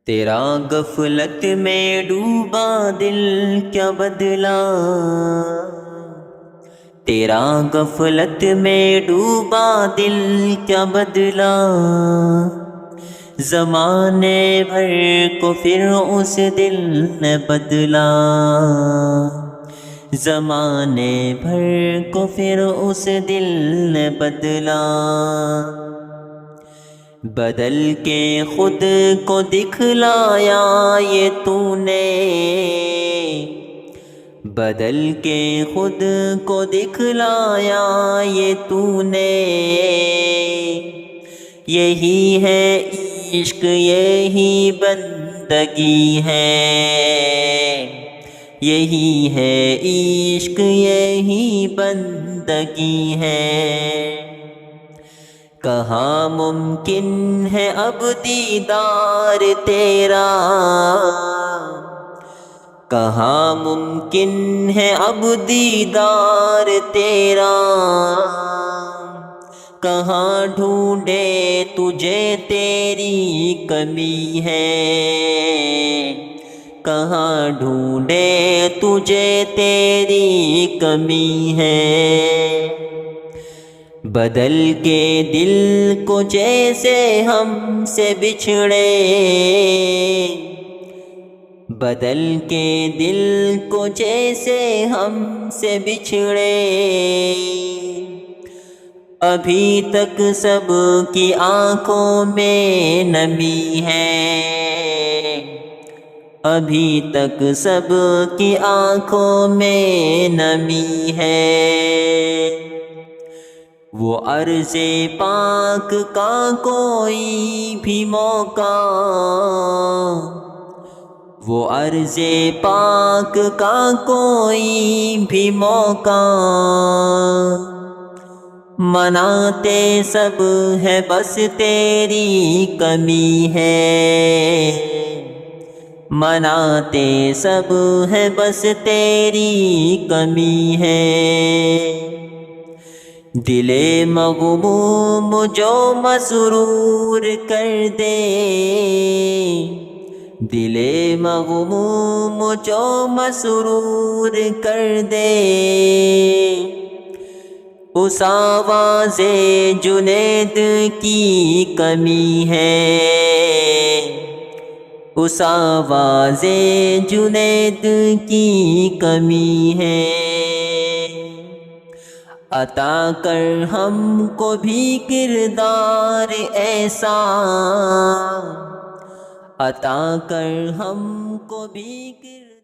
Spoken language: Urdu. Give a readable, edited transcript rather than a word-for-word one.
تیرا غفلت میں ڈوبا دل کیا بدلا، تیرا غفلت میں ڈوبا دل کیا بدلا، زمانے بھر کو پھر اس دل نے بدلا، زمانے بھر کو پھر اس دل نے بدلا، بدل کے خود کو دکھلایا یہ تو نے، بدل کے خود کو دکھلایا یہ تو نے، یہی ہے عشق یہی بندگی ہے، یہی ہے عشق یہی بندگی ہے، کہاں ممکن ہے اب دیدار تیرا، کہاں ممکن ہے اب دیدار تیرا، کہاں ڈھونڈے تجھے تیری کمی ہے، کہاں ڈھونڈے تجھے تیری کمی ہے، بدل کے دل کو جیسے ہم سے بچھڑے، بدل کے دل کو جیسے ہم سے بچھڑے، ابھی تک سب کی آنکھوں میں نمی ہے، ابھی تک سب کی آنکھوں میں نمی ہے، وہ عرض پاک کا کوئی بھی موقع، وہ عرض پاک کا کوئی بھی موقع، مناتے سب ہے بس تیری کمی ہے، مناتے سب ہے بس تیری کمی ہے، دل مغموم جو مسرور کر دے، دل مغموم جو مسرور کر دے، اس آواز جنید کی کمی ہے، اس آواز جنید کی کمی ہے، عطا کر ہم کو بھی کردار ایسا، عطا کر ہم کو بھی کردار